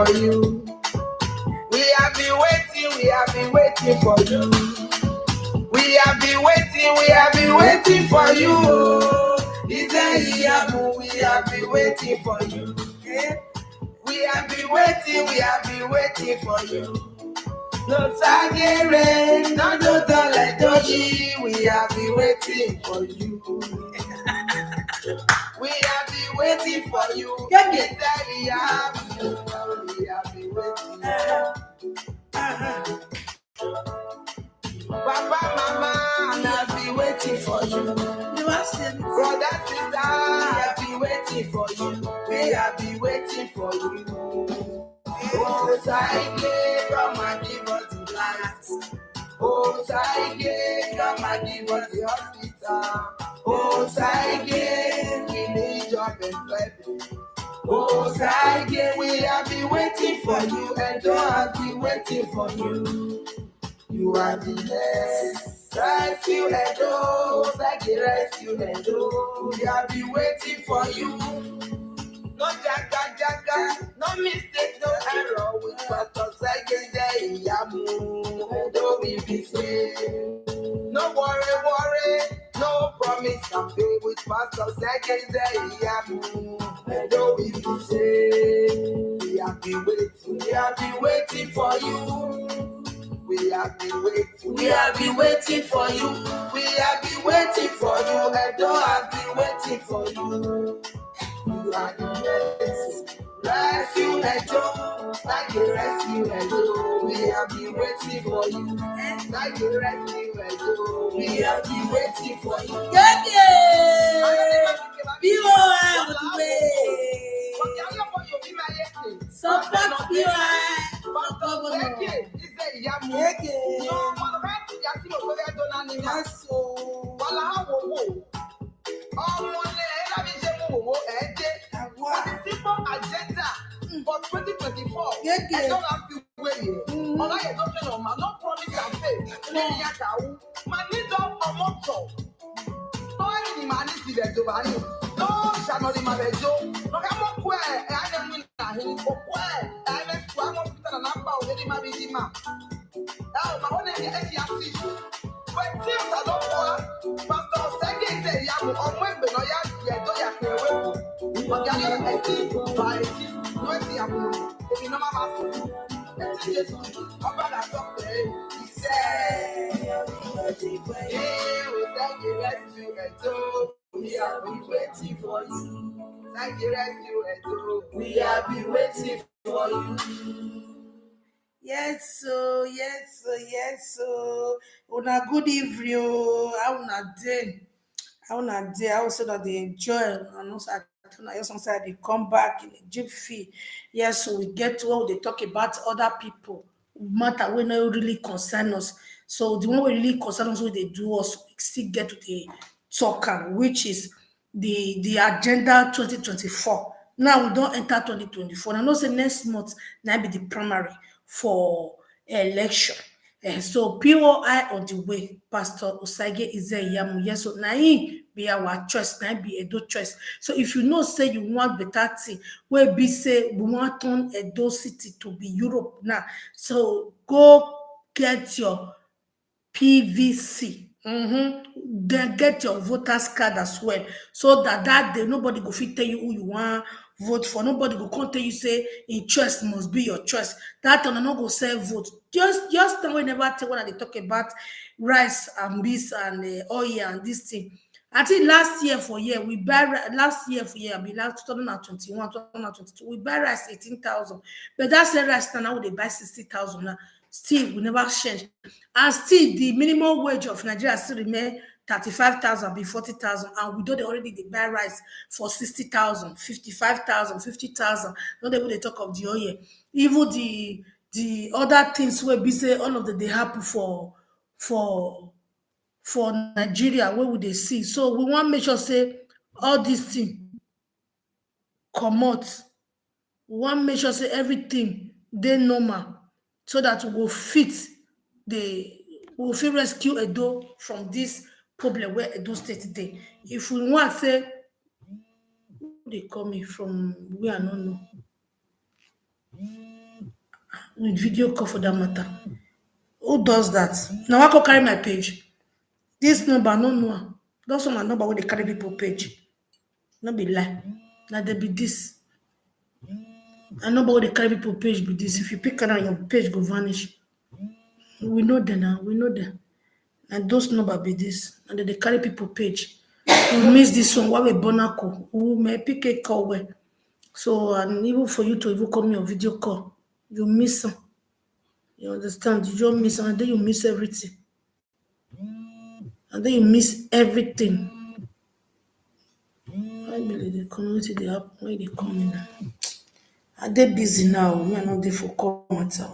for you. We have been waiting for you. We have been waiting for you. Is there Iyamu? We have been waiting for you. We have been waiting for you. No Sagere, no Dotale Doji, we have been waiting for you. We have been waiting for you. Is there Iyamu? We have been waiting. Papa, Mama, I've been waiting for you. Brother, sister, I've been waiting for you. We have been waiting for you. Oh, Saige, come and give us the light. Oh, Saige, come and give us the hospital. Oh, Saige, we need job employment. Oh, Saige, we have been waiting for you, and God has been waiting for you. You are the best. Rescue and oh, Saige, rescue and oh, we have been waiting for you. No jaga, no mistake, no error. With Pastor Saige, Iyamu, and oh, we be saved. No worry, no promise and faith. With Pastor Saige, Iyamu, and oh, we be saved. We have been waiting for you. We have been waiting for you. We have been waiting for you, and God has been waiting for you. You are the best. Rescue and joy, like a rescue and joy. We have been waiting for you. Like a rescue and joy. We have been waiting for you. Yeah. POI on the way. Support POI for governor. Yes, so. Simple agenda for 2024. I don't have to wait. No promise and faith. Manito or motto. No any money to the Giovanni. No, shall not imagine. No, come on, where I am in where I am to a number of any Mabima. Oh, my own issue. But still, I don't want Pastor Sege say, Yamu, or when Benoya, Yadoya, but the other 18 by 18, no, see, I'm if you know my master. Let's just come back and talk to him. He said, hey, we thank you, rescue and do. We have been waiting for you. Thank you, rescue and do. We have been waiting for you. Yes, so. Una good evening. How una day? I also that they enjoy and also I just say they come back in a jiffy. Yes, so we get to what they talk about other people matter when they really concern us. So the one we really concern us, what they do us, we still get to the talker, which is the agenda 2024. Now we don't enter 2024. I know say next month now be the primary for election. So POI on the way, Pastor Osage Iyamu. Yes, so now he be our choice, now be Edo choice. So if you know say you want better thing, where be say we want turn Edo City to be Europe now. So go get your PVC. Then get your voters card as well. So that day nobody go fit tell you who you want vote for. Nobody go come tell you say in choice must be your choice. That one no go say vote. Just now we never tell when they talk about rice and beans and oil and this thing. I think last year for year we buy I mean last 2021, 2022, we buy rice 18,000. But that same rice now they buy 60,000 now. Still we never change. And still the minimum wage of Nigeria still remain 35,000 be 40,000, and we don't already they buy rice for 60,000, 55,000, 50,000. Not able to talk of the oil. Even the other things where be say all of them they happen for Nigeria, where would they see? So we want to make sure say all these things come out. We want to make sure say everything they normal so that we will fit rescue Edo from this problem where Edo State dey. If we want say who they call me from where I don't know. with video call for that matter. Who does that? Now I go carry my page. This number no know am. Those one na number wey dey carry people page. No be lie. Na there be this. A number wey dey carry people page be this. If you pick am, your page go vanish. We know them now. We know them. And those number be this. And then they carry people page. You miss this one. Why we bonako? Who may pick a call where? So and even for you to even call me on video call, you miss some. You understand? You just miss and then you miss everything. And then you miss everything. I believe the community they happen when they come in. Are they busy now? Me are not there for call matter.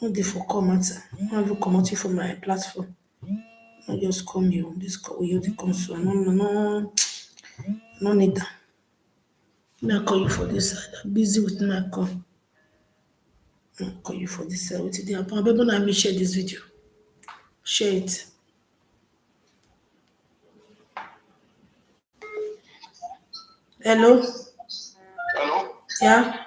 Not there for call matter. I will come out from my platform. I just come you. This call you the come so no need that. Me I call you for this side. I'm busy with my call. I'll call you for this side. What did happen? I better let me share this video. Share it. Hello? Hello? Yeah?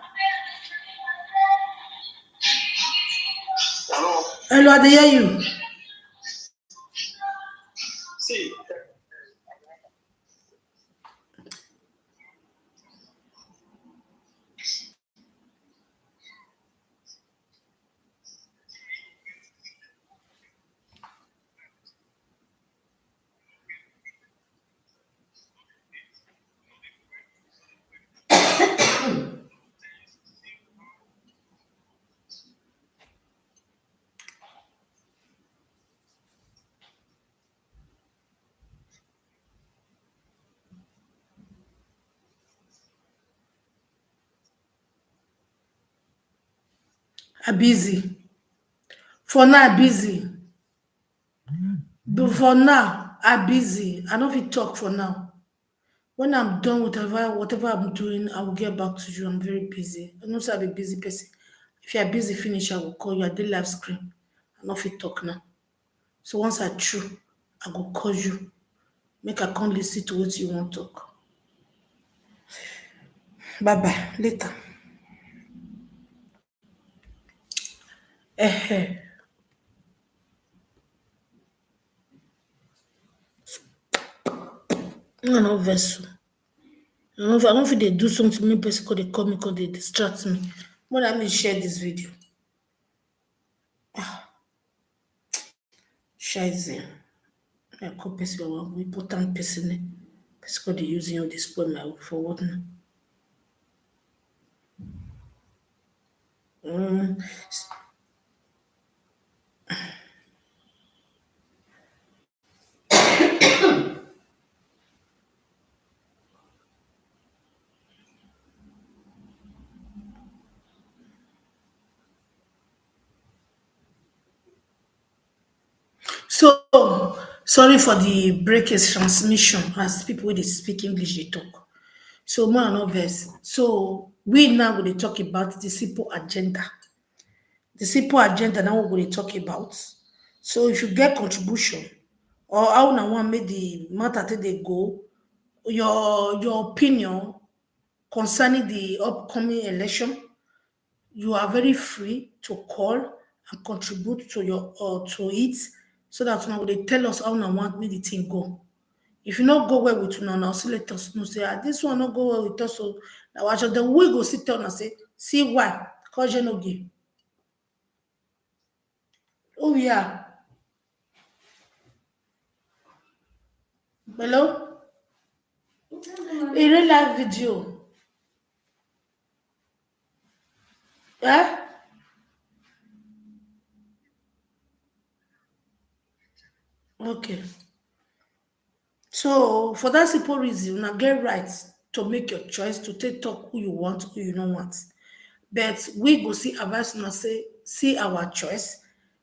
Hello? Hello, I dey hear you. See, I'm busy. For now, I'm busy. But for now, I'm busy. I don't fit talk for now. When I'm done with whatever I'm doing, I will get back to you. I'm very busy. I know say I'm a busy person. If you're busy, finish, I will call you. I did live screen. I don't fit talk now. So once I through, I go call you. Make I come listen to what you want to talk. Bye bye. Later. Eh. No, no vessel. I don't feel they do something to me, person because they call me, because they distract me. More than me share this video. Shizen. I call person one important person. Person because they using you, they spoil my work for what now? Mm. So sorry for the breakage transmission as people wey dey speak English they talk. So more no verse. So we now going to talk about the simple agenda. The simple agenda now we're going to talk about. So if you get contribution or how na want make the matter take they go, your opinion concerning the upcoming election, you are very free to call and contribute to your to it so that now they tell us how na want make the thing go. If you not go well with una, now also let us know. Say, this one not go well with us. So now watch out. Then we go sit down and say, see why? Cause you no give. Oh yeah. Hello? A real life video. Yeah? Okay. So for that simple reason, now get right to make your choice to take talk who you want, who you don't want. But we go see advice now say, see our choice.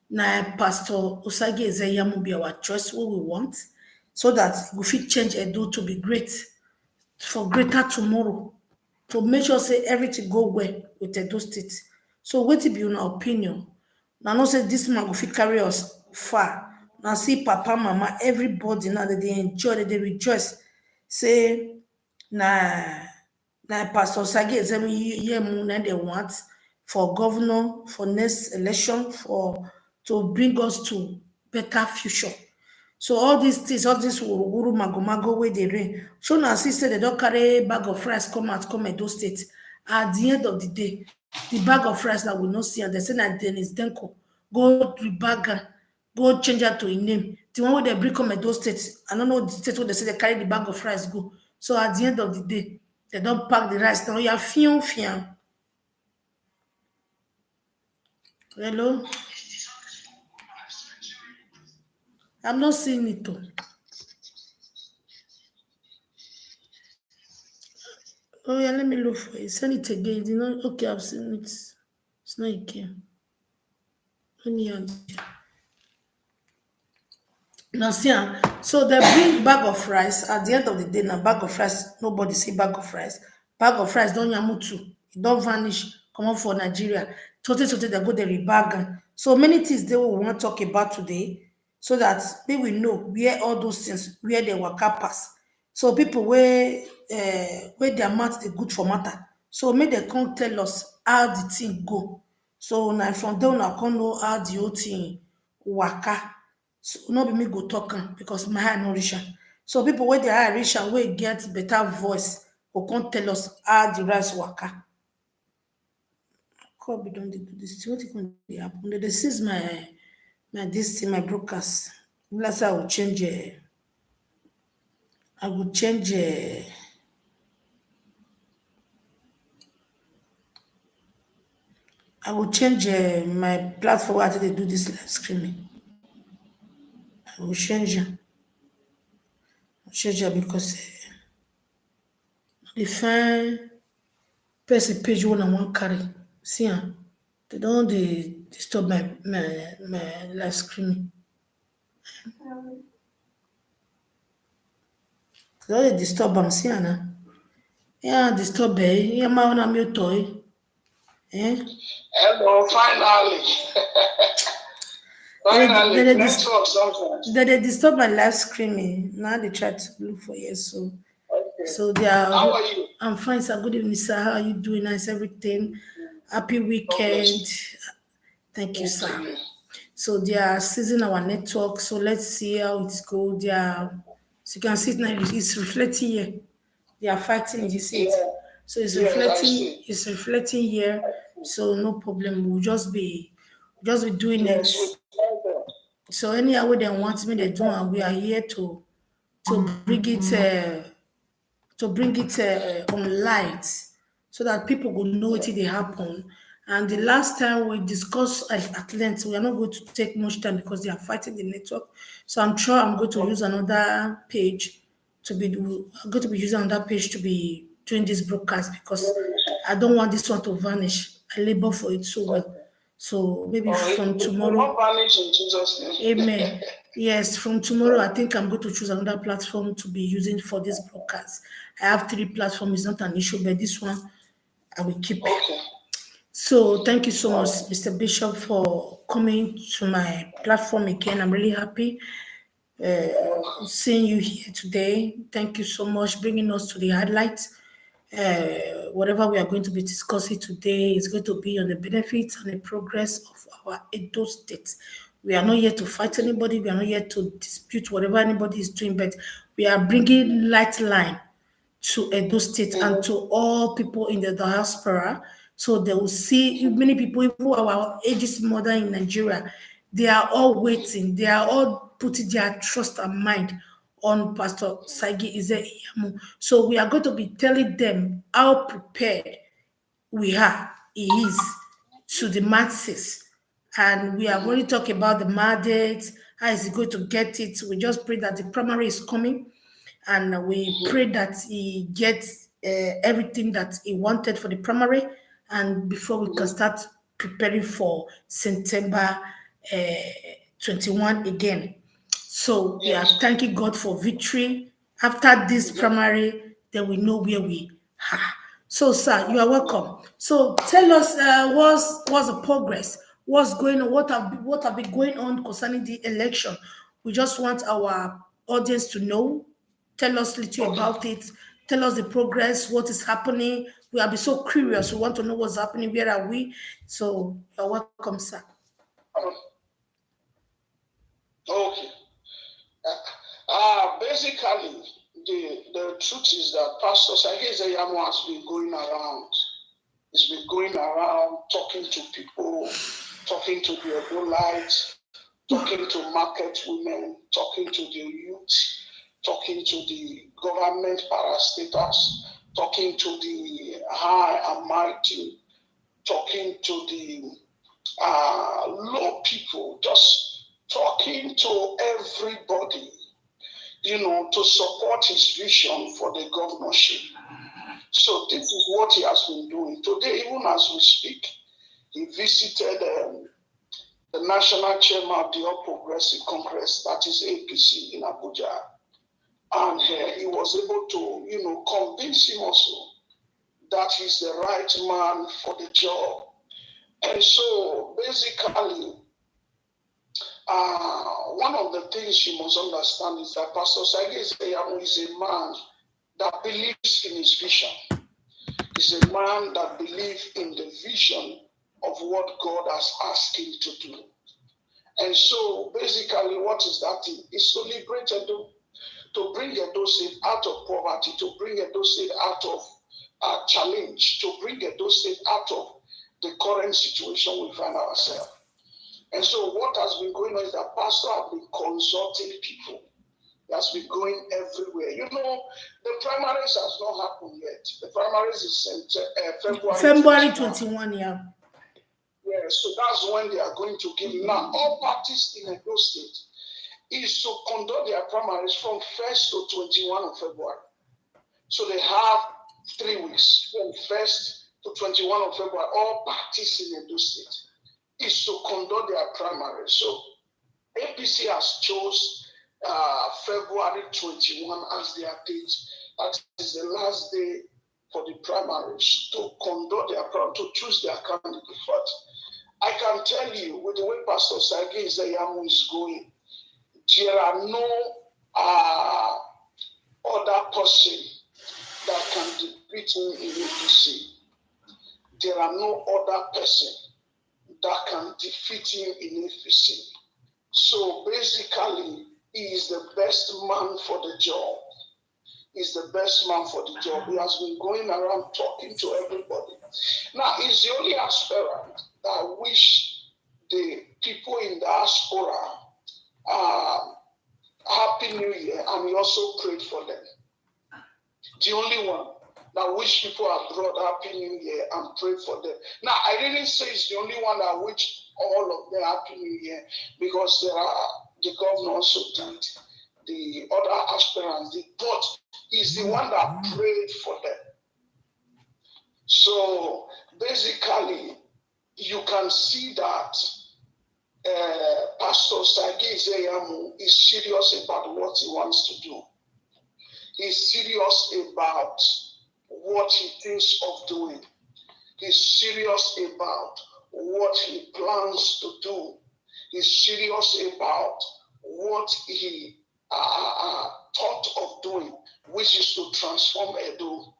Now Pastor Osage Ezeyamu be our choice, what we want, so that we fit change Edo to be great for greater tomorrow. To make sure say everything go well with Edo State. So what be your opinion? Now not say this man go fit carry us far. Now see papa, mama, everybody now that they enjoy, that they rejoice. Say na Pastor Sage Ezemi Yemu na they want for governor for next election for to bring us to better future. So all these things, all this wuru mago mago wey dey reign, shey una see say dem don carry bag of rice come out come Edo State. At the end of the day, the bag of rice that we no see am, dem say na Dennis Denko go rebag am, go change am to im name. The one wey dem bring come Edo State, I no know the state wey dem say dem carry the bag of rice go. So at the end of the day, dem don pack the rice now. Oya fiam fiam. Hello? I'm not seeing it though. Oh yeah, let me look for it. Send it again. You know, okay, I've seen it. It's not again. Let me add it. Now see, so they bring bag of rice. At the end of the day, now bag of rice, nobody see bag of rice. Bag of rice don't yamutu. It don't vanish. Come on for Nigeria. Total, they go the rebag. So many things they will want to talk about today, so that they will know where all those things where they were pass. So people where their mouth they good for matter. So make they come tell us how the thing go. So now from there I come know how the whole thing waka. So no be me go talk am because my eye no reach am. So people wey their eye reach am wey get better voice go come tell us how the rice waka. God be don dey do this thing. Wetin come dey happen? Dem dey seize my this thing, my broadcast. Let's say I will change. I will change. I will change my platform where I take dey do this live streaming. I will change am. Change am because the fine person page one I wan carry. See am. They don't dey disturb my live streaming. They don't dey disturb am. See am now. Yeah, disturb yeah, my own am your toy. Eh? Hello, finally. Finally, network sometimes. They disturb my live streaming. Now they try to look for you. So Okay. so they are. How are you? I'm fine, sir. Good evening, sir. How are you doing? Nice everything. Happy God weekend. bless Thank you, you. sir. Thank you. So they are seizing our network. So let's see how it goes. They are, so you can see it now. It's reflecting here. They are fighting it. You see it. Yeah. So it's Yes, I reflecting. see. It's reflecting here. So no problem. We'll just be doing it. Yes, we thank God. So anyhow they want me, they do, and we are here to bring it on light so that people will know what they happen. And the last time we discussed at length, we are not going to take much time because they are fighting the network. So I'm sure I'm going to use another page I'm going to be using another page to be doing this broadcast because I don't want this one to vanish. I labor for it so well. So maybe from It will not tomorrow, vanish in Jesus' name. amen. Yes, from tomorrow, I think I'm going to choose another platform to be using for this broadcast. I have 3 platforms, it's not an issue, but this one I will keep. Okay. So thank you so much, Mr. Bishop, for coming to my platform again. I'm really happy seeing you here today. Thank you so much, bringing us to the highlights. Whatever we are going to be discussing today is going to be on the benefits and the progress of our Edo State. We are not here to fight anybody. We are not here to dispute whatever anybody is doing, but we are bringing light line to Edo State and to all people in the diaspora. So they will see many people, even our ageist mother in Nigeria, they are all waiting. They are all putting their trust and mind on Pastor Sagi Ize Iyamu. So we are going to be telling them how prepared we are, he is to the masses. And we are going to talk about the mandate, how is he going to get it. We just pray that the primary is coming and we pray that he gets everything that he wanted for the primary and before we can start preparing for September 21 again. So we are thanking God for victory. After this primary, then we know where we are. So, sir, you are welcome. So, tell us what's the progress, what's going on, what have been going on concerning the election. We just want our audience to know. Tell us little about it. tell us the progress, what is happening. We have been so curious. We want to know what's happening. Where are we? So you're welcome, sir. Okay. Basically, the truth is that Pastor Sagezeyamu has been going around. He's been going around talking to people, talking to the Ebolites, talking to market women, talking to the youth, talking to the government parastatals, talking to the high and mighty, talking to the low people, just talking to everybody, to support his vision for the governorship. So this is what he has been doing. Today, even as we speak, he visited the national chairman of the All Progressive Congress, that is APC in Abuja. And he was able to, convince him also that he's the right man for the job. And so basically, one of the things you must understand is that Pastor Sagezeyamu is a man that believes in his vision. He's a man that believes in the vision of what God has asked him to do. And so basically what is that thing? It's to liberate Edo, to bring Edo State out of poverty, to bring Edo State out of challenge, to bring Edo State out of the current situation we find ourselves. And so what has been going on is that Pastor has been consulting people. He has been going everywhere. The primaries has not happened yet. The primaries is February 21, yeah. Yeah, so that's when they are going to give. Now, all parties in Edo State is to conduct their primaries from 1st to 21 of February. So they have 3 weeks, from 1st to 21 of February. All parties in Edo State is to conduct their primaries. So APC has chose February 21 as their date. That is the last day for the primaries to conduct their primaries, to choose their candidate. But I can tell you, with the way Pastor Sagezeyamu is going, there are no other person that can defeat him in APC. There are no other person that can defeat him in APC. So basically, he is the best man for the job. He's the best man for the job. He has been going around talking to everybody. Now, he's the only aspirant that wish the people in the diaspora Happy New Year, and he also prayed for them. The only one that wish people abroad Happy New Year and pray for them. Now, I didn't say it's the only one that wish all of them Happy New Year, because there are the governor also did, the other aspirants did, but he's the one that prayed for them. So basically, you can see that Pastor Sagezeyamu is serious about what he wants to do. He's serious about what he thinks of doing. He's serious about what he plans to do. He's serious about what he thought of doing, which is to transform Edo,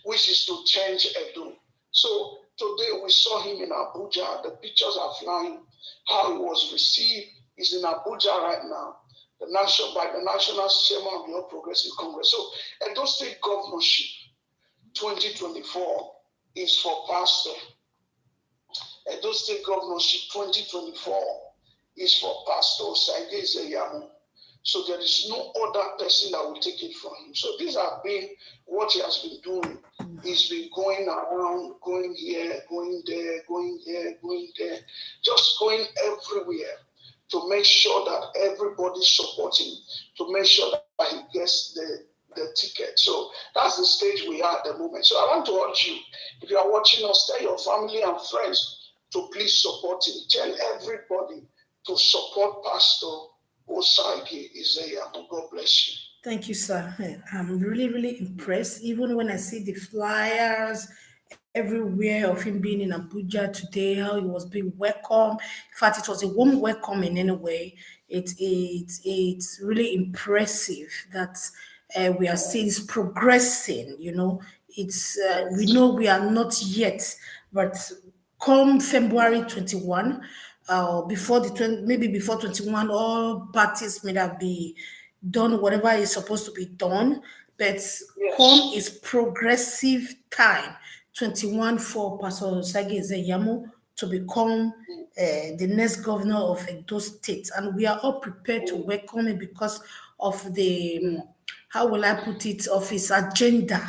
which is to change Edo. So today we saw him in Abuja. The pictures are flying. How he was received. He's in Abuja right now, by the national chairman of the All Progressive Congress. So Edo State Governorship 2024 is for Pastor. Edo State Governorship 2024 is for Pastor Sagezeyamu. So there is no other person that will take it from him. So these have been what he has been doing. He's been going around, going here, going there, going here, going there, just going everywhere to make sure that everybody supports him, to make sure that he gets the ticket. So that's the stage we are at the moment. So I want to urge you, if you are watching us, tell your family and friends to please support him. Tell everybody to support Pastor Sagezeyamu. God bless you. Thank you, sir. I'm really, really impressed. Even when I see the flyers everywhere of him being in Abuja today, how he was being welcomed. In fact, it was a warm welcome in any way. It's really impressive that we are seeing is progressing. It's we know we are not yet, but come February 21, before the 20, maybe before 21, all parties may have be done whatever is supposed to be done. But come is progressive time 21 for Pastor Sagi Zeyamu to become the next governor of Edo State, and we are all prepared to welcome him because of the how will I put it, of his agenda,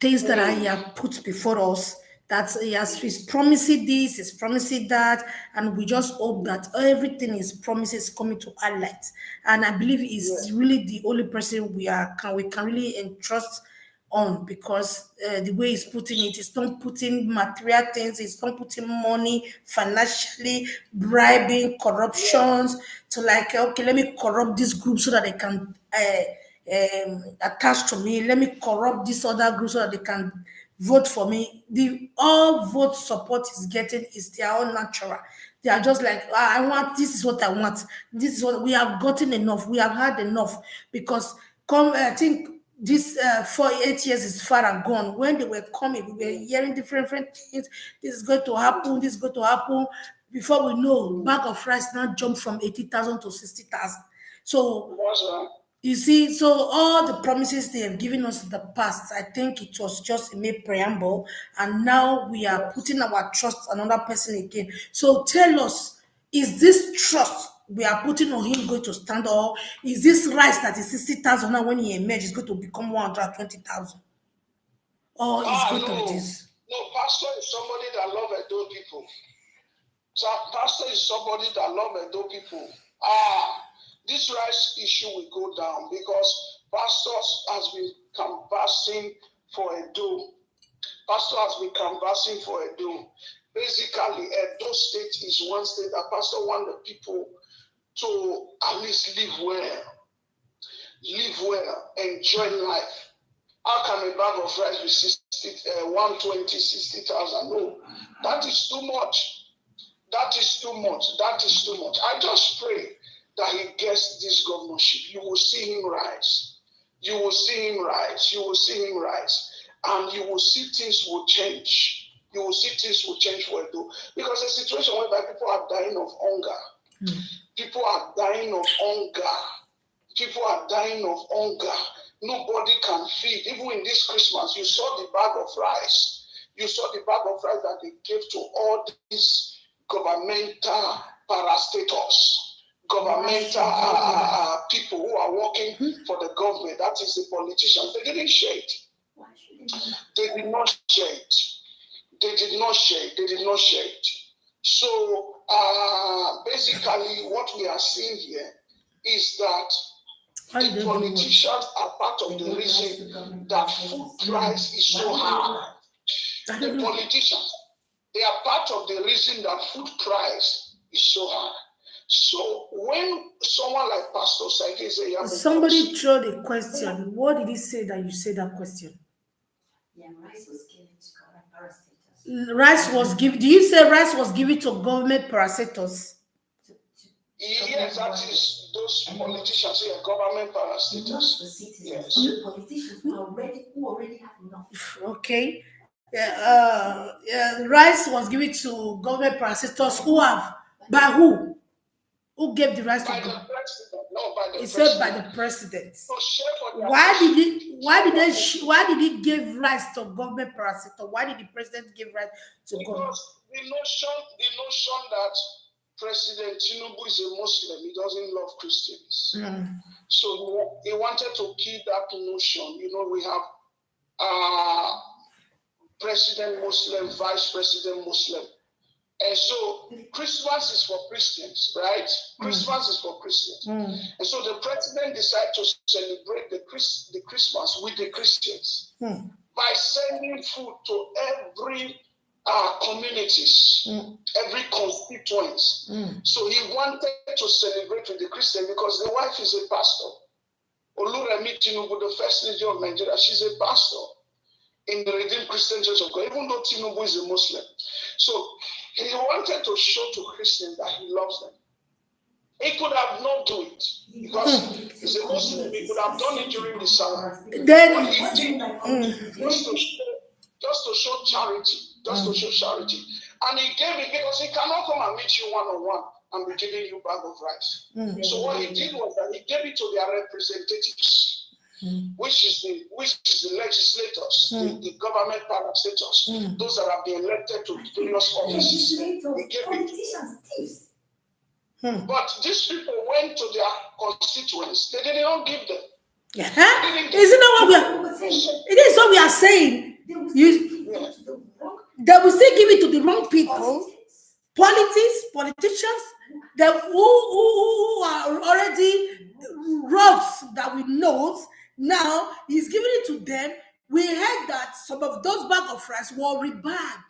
things that I have put before us, that he's promising this, he's promising that, and we just hope that everything his promises coming to highlight. And I believe he's really the only person we can really entrust on, because the way he's putting it, it's not putting material things, it's not putting money financially, bribing, corruptions, to like, okay, let me corrupt this group so that they can attached to me. Let me corrupt this other group so that they can vote for me. The all vote support is getting is their own natural. They are just like, I want, this is what I want. This is what we have gotten enough. We have had enough, because I think this 4 8 years is far and gone. When they were coming, we were hearing different things. This is going to happen. This is going to happen. Before we know, bag of rice now jumped from 80,000 to 60,000. So you see, so all the promises they have given us in the past, I think it was just a mere preamble, and now we are putting our trust on another person again. So tell us, is this trust we are putting on him going to stand, or is this rice that is 60,000 now when he emerges is going to become 120,000? Or is going to be this? No, pastor is somebody that love Edo people. So pastor is somebody that love Edo people. This rice issue will go down because pastors has been canvassing for Edo. Pastor has been canvassing for Edo. Basically, Edo State is one state that pastor want the people to at least live well, enjoy life. How can a bag of rice be 120, 60,000? No, that is too much. That is too much. That is too much. I just pray that he gets this governorship. You will see him rise. You will see him rise. You will see him rise. And you will see things will change. You will see things will change for Edo. Because the situation whereby people are dying of hunger. People are dying of hunger. People are dying of hunger. Nobody can feed. Even in this Christmas, you saw the bag of rice. You saw the bag of rice that they gave to all these governmental parastators, governmental people who are working for the government. That is the politicians. They didn't share it. They did not share it. They did not share it. They did not share it. So basically what we are seeing here is that the politicians are part of the reason that food price is so high. The politicians, they are part of the reason that food price is so high. So when someone like Pastor Sagi somebody throw the question. What did he say that you said that question? Yeah, rice was given to government parastatals. Rice was given. Do you say rice was given to government parastatals? Yes, that is those politicians here, government parastatals. Not the citizens, yes. The politicians who already have enough. Okay. Rice was given to government parastatals who have, by who? Who gave the rice by to the president? No, by the He president. said by the president. So Why did he give rice to government parastatal? Why did the president give rice to government? Because the notion that President Tinubu is a Muslim, he doesn't love Christians. So he wanted to kill that notion. You know, we have President Muslim, Vice President Muslim. And so Christmas is for Christians, right? Christmas is for Christians. And so the president decided to celebrate the Christmas with the Christians by sending food to every communities, every constituents. So he wanted to celebrate with the Christian because the wife is a pastor. Oluremi Tinubu, the first lady of Nigeria, she's a pastor in the Redeemed Christian Church of God, even though Tinubu is a Muslim. So he wanted to show to Christians that he loves them. He could have not do it because he's a Muslim. He could have done it during the Salah. Then What he did just to show charity, and he gave it because he cannot come and meet you one-on-one and be giving you bag of rice. So what he did was that he gave it to their representatives, which is the legislators, the government parastators, those that have been elected to various offices. He gave it to them. But these people went to their constituents. They did not give them. Is it not what we are? It is what we are saying. They will still give it to the wrong people. Politicians, who are already rogues that we know. Now he's giving it to them. We heard that some of those bag of rice were rebagged.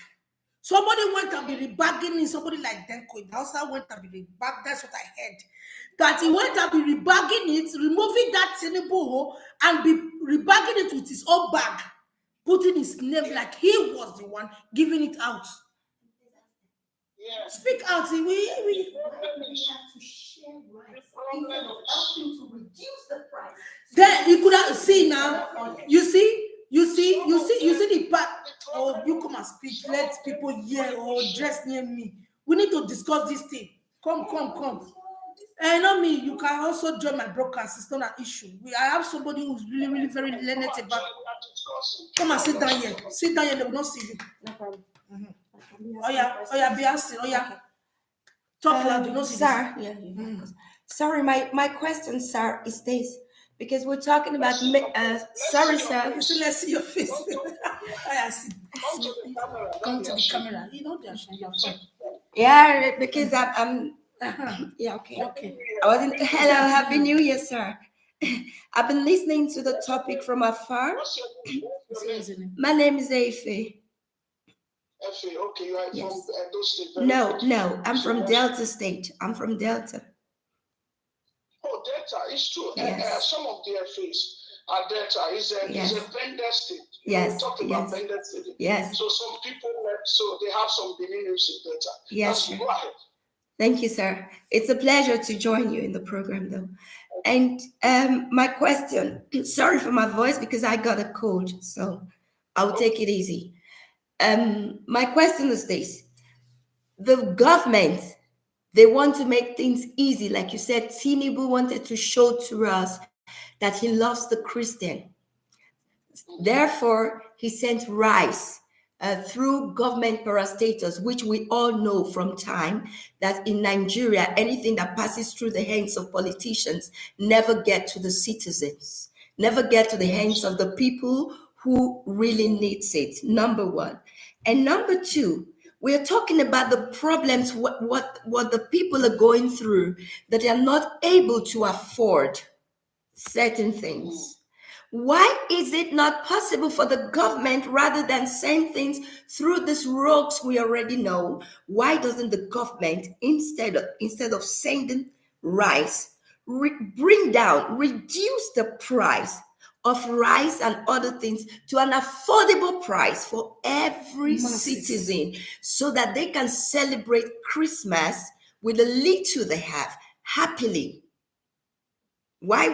Somebody went and be rebagging in somebody like Denko. The Hausa went and be rebagged. That's what I heard. That he went and be rebagging it, removing that Tinubu and be rebagging it with his own bag, putting his name like he was the one giving it out. Yeah. Speak out. We have to share rights instead of helping to reduce the price. Then you could have see now. You see the part. Oh, you come and speak. Let people hear or dress near me. We need to discuss this thing. Come. And not me. You can also join my broadcast. It's not an issue. I have somebody who's really very learned about. Come and sit down here. Sit down here. They will not see you. No problem. Oh yeah, Beyonce. Oh yeah. Talk loud. You know, sir. Yeah. Sorry, my question, sir, is this. Because we're talking about sorry, sir. Let's see your face. I see. Come to the camera. You know that you're fine. Yeah, because I'm yeah, okay. I wasn't. Hello, Happy New Year, sir. I've been listening to the topic from afar. My name is Efe. Okay, you are from Edo State. No, I'm from Delta State. I'm from Delta. Oh, Delta, it's true. Yes. Some of the FAs are Delta. It's a Bender State. Yes. We talked about Bender State. Yes. So some people left, so they have some names in Delta. Yes. Go ahead. Thank you, sir. It's a pleasure to join you in the program, though. And my question, sorry for my voice because I got a cold, so I'll take it easy. My question is this. The government, they want to make things easy. Like you said, Tinubu wanted to show to us that he loves the Christian. Therefore, he sent rice through government parastatals, which we all know from time that in Nigeria, anything that passes through the hands of politicians never get to the citizens, never get to the hands of the people who really needs it, number one. And number two, we're talking about the problems, what the people are going through, that they are not able to afford certain things. Why is it not possible for the government, rather than send things through these roads we already know, why doesn't the government, instead of sending rice, reduce the price of rice and other things to an affordable price for every citizen, so that they can celebrate Christmas with the little they have happily? Why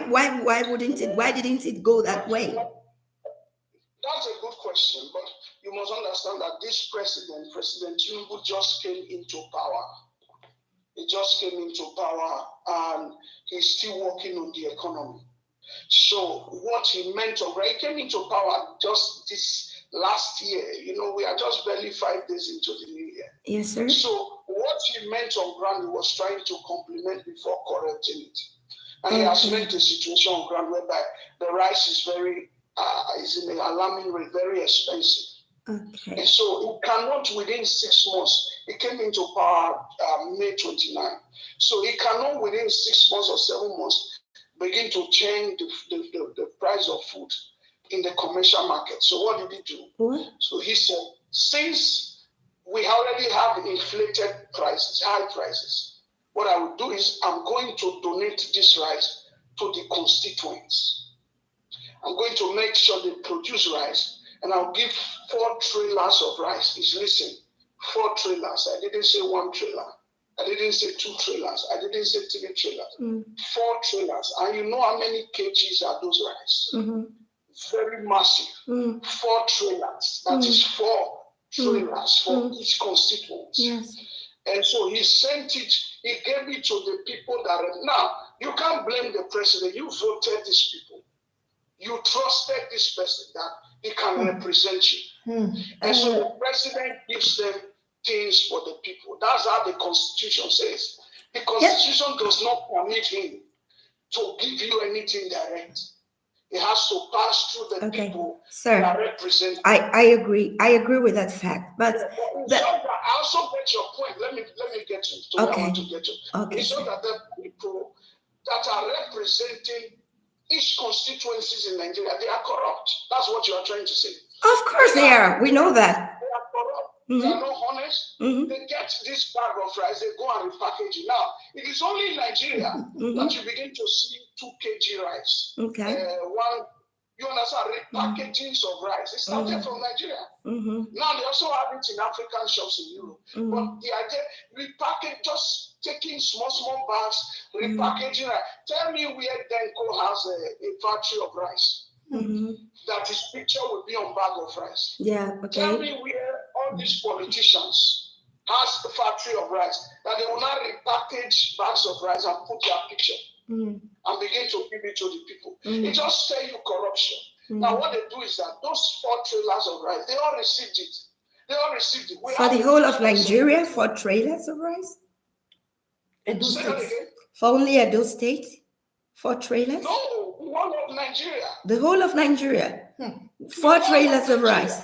didn't it go that way? That's a good question, but you must understand that this President Tinubu, just came into power. He just came into power and he's still working on the economy. So what he meant he came into power just this last year. We are just barely 5 days into the new year. Yes, sir. So what he meant on ground, he was trying to complement before correcting it. And he has made a situation on ground whereby the rice is is in an alarming rate, very expensive. Okay. And so it cannot, within 6 months, it came into power May 29. So it cannot, within 6 months or 7 months, begin to change the price of food in the commercial market. So what did he do? What? So he said, since we already have inflated prices, high prices, what I will do is I'm going to donate this rice to the constituents. I'm going to make sure they produce rice, and I'll give 4 trailers of rice. Listen, 4 trailers. I didn't say 1 trailer. I didn't say 2 trailers. I didn't say 3 trailers. 4 trailers. And you know how many kgs are those rice? Very massive. 4 trailers. That is 4 trailers for each constituency. Yes. And so he sent it, he gave it to the people that now you can't blame the president. You voted these people. You trusted this person that he can represent you. And so the president gives them things for the people. That's how the Constitution says. The Constitution does not permit him to give you anything direct. It has to pass through the people that represent. I agree. I agree with that fact. But I also get your point. Let me get to what I want to get to. It's so that the people that are representing each constituencies in Nigeria, they are corrupt. That's what you are trying to say. Of course they are. We know that. They are corrupt. They are not honest. They get this bag of rice, they go and repackage it. Now, it is only in Nigeria that you begin to see 2 kg rice. You understand, repackagings of rice. It started from Nigeria. Now they also have it in African shops in Europe. But the idea, repackage, just taking small bags, repackaging rice. Tell me where Denko has a factory of rice. That his picture will be on bag of rice. Tell me where all these politicians has a factory of rice that they will not repackage bags of rice and put their picture and begin to give it to the people. It just tell you corruption. Now what they do is that those 4 trailers of rice, they all received it. They all received it. For the whole of Nigeria, 4 trailers of rice? Say that again? For only Edo State? 4 trailers? No, the whole of Nigeria. The whole of Nigeria? 4 trailers of rice.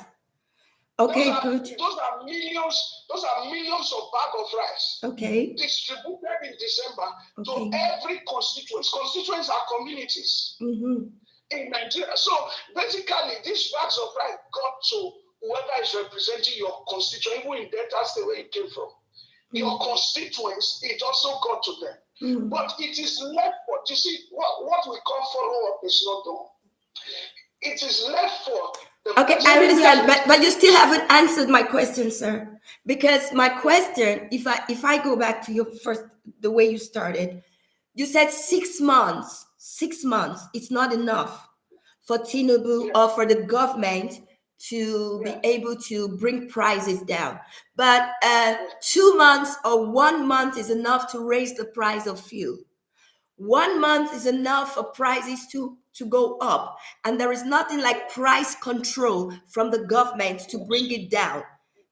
Okay, good. Those are millions of bags of rice. Okay. Distributed in December to every constituency. Constituents are communities in Nigeria. So basically, these bags of rice got to whoever is representing your constituent, even in Delta State where it came from. Your constituents, it also got to them. But it is left for, you see, what we call follow-up is not done. It is left for okay, I understand, but you still haven't answered my question, sir. Because my question, if I go back to your first, the way you started, you said 6 months. 6 months, it's not enough for Tinubu or for the government to be able to bring prices down. But 2 months or 1 month is enough to raise the price of fuel. 1 month is enough for prices to go up. And there is nothing like price control from the government to bring it down.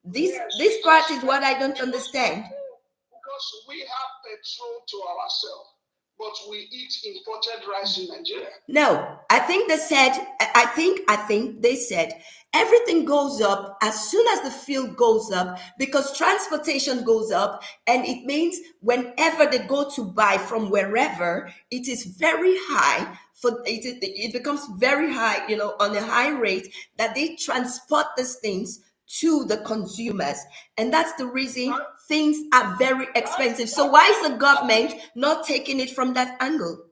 This part is what I don't understand. Because we have petrol to ourselves, but we eat imported rice in Nigeria. No, I think they said, I think they said everything goes up as soon as the fuel goes up because transportation goes up, and it means whenever they go to buy from wherever, it is very high. It becomes very high, on a high rate that they transport these things to the consumers, and that's the reason things are very expensive. So why is the government not taking it from that angle?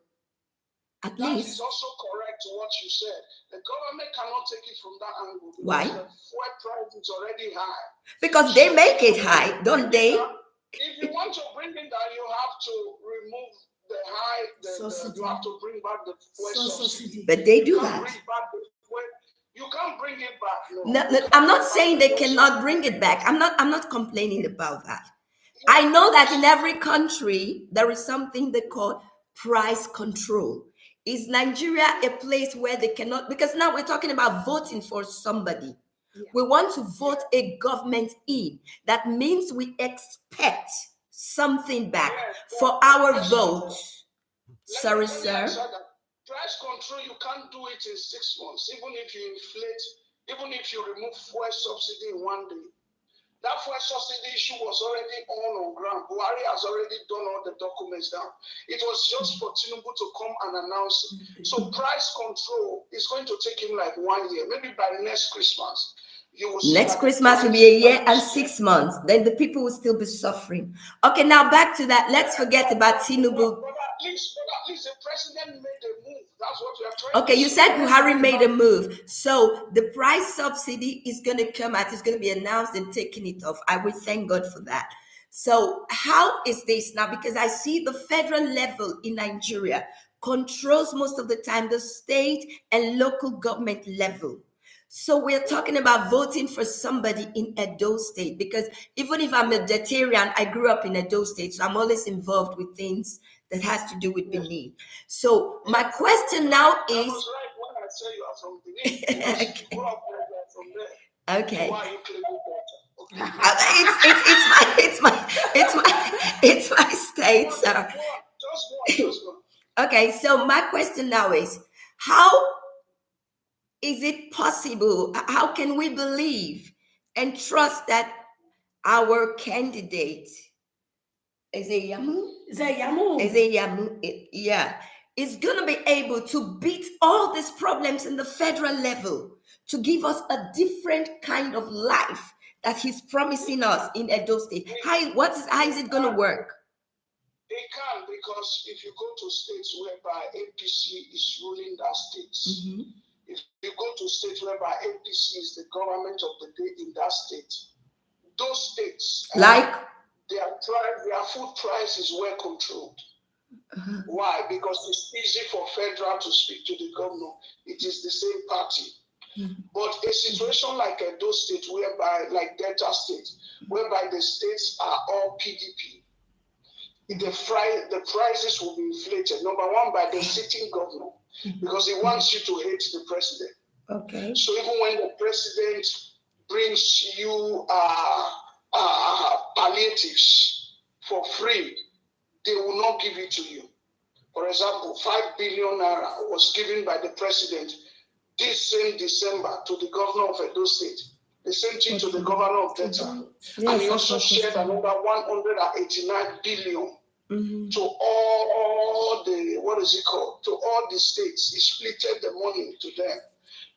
At least. That is also correct to what you said. The government cannot take it from that angle. Why? The fuel price is already high. Because they make it high, don't they? If you want to bring it down, you have to remove the high. You have to bring back the fuel subsidy. But they do that. You can't bring it back. No, I'm not saying they cannot bring it back. I'm not complaining about that. I know that in every country there is something they call price control. Is Nigeria a place where they cannot? Because now we're talking about voting for somebody. We want to vote a government in. That means we expect something back for our vote. Sorry, sir. Price control, you can't do it in 6 months, even if you inflate, even if you remove fuel subsidy in 1 day. That fuel subsidy issue was already on ground. Buhari has already done all the documents down. It was just for Tinubu to come and announce it. So price control is going to take him like 1 year, maybe by next Christmas. Next Christmas will be a year and 6 months. Then the people will still be suffering. Okay, now back to that. Let's forget about Tinubu. But at least the president made a move. That's what we are trying Okay, to you said Buhari made a move. So the price subsidy is going to come out. It's going to be announced and taking it off. I will thank God for that. So how is this now? Because I see the federal level in Nigeria controls most of the time the state and local government level. So we're talking about voting for somebody in Edo State, because even if I'm a vegetarian, I grew up in Edo State, so I'm always involved with things that has to do with Benin. So my question now is, I was right when I say you are from Benin. Because you grew up there, you are from there. okay. So why are you claiming that? Okay. It's my state, sir. Just go on. Okay, so my question now is, how is it possible? How can we believe and trust that our candidate is a Yamu? Is that Yamu? Is a Yamu? Yeah, is gonna be able to beat all these problems in the federal level to give us a different kind of life that he's promising us in Edo State. How is it gonna work? They can, because if you go to states whereby APC is ruling that states, if you go to states whereby APC is the government of the day in that state, those states, Like their food price is well controlled. Why? Because it's easy for federal to speak to the governor. It is the same party. But a situation like Edo State, whereby, like Delta State, whereby the states are all PDP, the prices will be inflated. Number one, by the sitting governor, because he wants you to hate the president. okay. So even when the president brings you palliatives for free, they will not give it to you. For example, 5 billion naira was given by the president this same December to the governor of Edo State. The same thing to the governor of Delta. And he also shared another 189 billion to all the, to all the states. He splitted the money to them.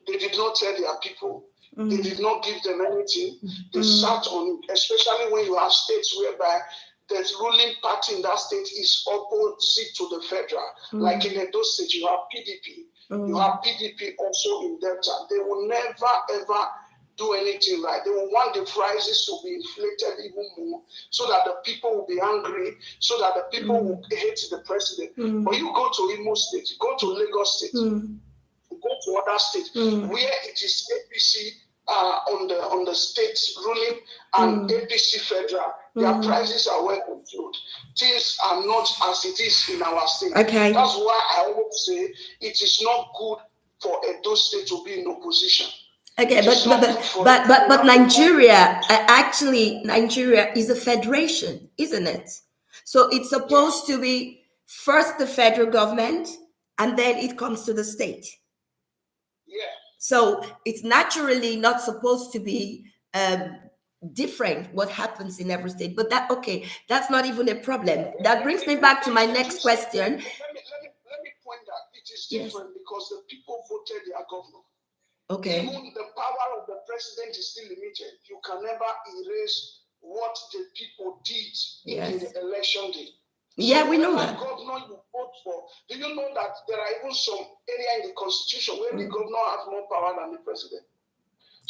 They did not tell their people. They did not give them anything. They sat on it, especially when you have states whereby the ruling party in that state is opposite to the federal. Like in Edo State, you have PDP. You have PDP also in Delta. They will never, ever do anything right. They will want the prices to be inflated even more so that the people will be angry, so that the people will hate the president. But you go to Imo State, go to Lagos State, go to other states where it is APC on the state ruling and APC federal, their prices are well controlled. Things are not as it is in our state. Okay. That's why I always say it is not good for Edo State to be in opposition. Okay, but Nigeria, actually, Nigeria is a federation, isn't it? So it's supposed to be first the federal government, and then it comes to the state. Yeah. So it's naturally not supposed to be different what happens in every state. But that's not even a problem. That brings me back to my next question. Let me point out it is different because the people voted their governor. Okay. Even the power of the president is still limited. You can never erase what the people did in the election day. Yeah, so we know that. Governor you vote for, do you know that there are even some area in the constitution where the governor has more power than the president?